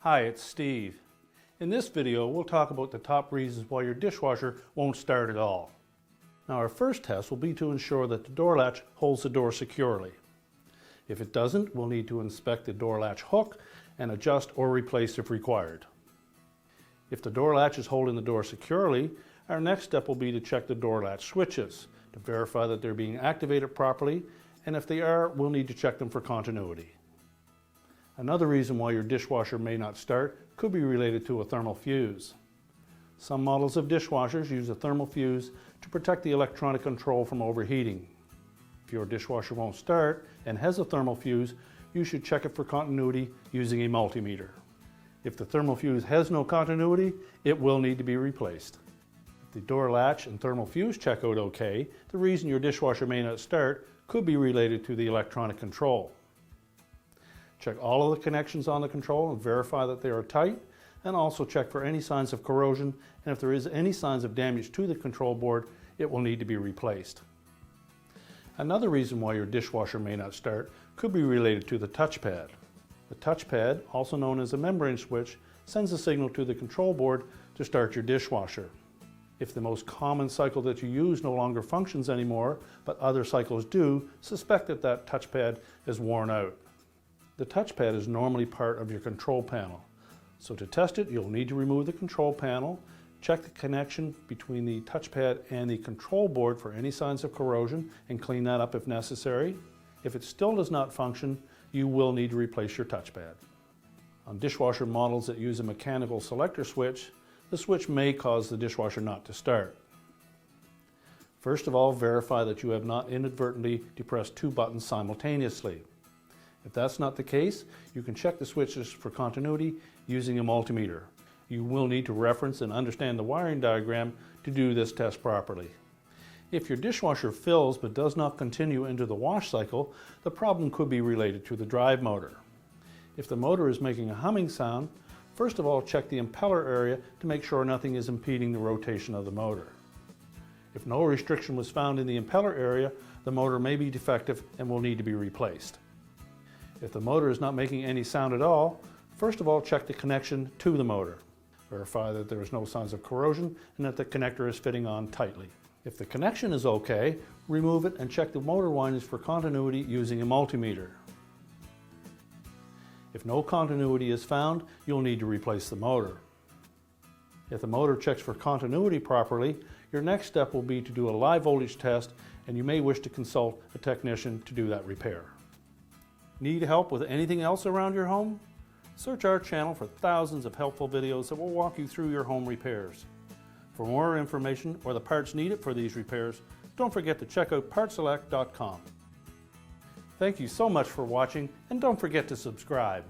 Hi, it's Steve. In this video, we'll talk about the top reasons why your dishwasher won't start at all. Now, our first test will be to ensure that the door latch holds the door securely. If it doesn't, we'll need to inspect the door latch hook and adjust or replace if required. If the door latch is holding the door securely, our next step will be to check the door latch switches to verify that they're being activated properly, and if they are, we'll need to check them for continuity. Another reason why your dishwasher may not start could be related to a thermal fuse. Some models of dishwashers use a thermal fuse to protect the electronic control from overheating. If your dishwasher won't start and has a thermal fuse, you should check it for continuity using a multimeter. If the thermal fuse has no continuity, it will need to be replaced. If the door latch and thermal fuse check out okay, the reason your dishwasher may not start could be related to the electronic control. Check all of the connections on the control and verify that they are tight, and also check for any signs of corrosion, and if there is any signs of damage to the control board, it will need to be replaced. Another reason why your dishwasher may not start could be related to the touchpad. The touchpad, also known as a membrane switch, sends a signal to the control board to start your dishwasher. If the most common cycle that you use no longer functions anymore, but other cycles do, suspect that that touchpad is worn out. The touchpad is normally part of your control panel. So to test it, you'll need to remove the control panel, check the connection between the touchpad and the control board for any signs of corrosion, and clean that up if necessary. If it still does not function, you will need to replace your touchpad. On dishwasher models that use a mechanical selector switch, the switch may cause the dishwasher not to start. First of all, verify that you have not inadvertently depressed two buttons simultaneously. If that's not the case, you can check the switches for continuity using a multimeter. You will need to reference and understand the wiring diagram to do this test properly. If your dishwasher fills but does not continue into the wash cycle, the problem could be related to the drive motor. If the motor is making a humming sound, first of all check the impeller area to make sure nothing is impeding the rotation of the motor. If no restriction was found in the impeller area, the motor may be defective and will need to be replaced. If the motor is not making any sound at all, first of all check the connection to the motor. Verify that there is no signs of corrosion and that the connector is fitting on tightly. If the connection is okay, remove it and check the motor windings for continuity using a multimeter. If no continuity is found, you'll need to replace the motor. If the motor checks for continuity properly, your next step will be to do a live voltage test, and you may wish to consult a technician to do that repair. Need help with anything else around your home? Search our channel for thousands of helpful videos that will walk you through your home repairs. For more information or the parts needed for these repairs, don't forget to check out partselect.com. Thank you so much for watching, and don't forget to subscribe.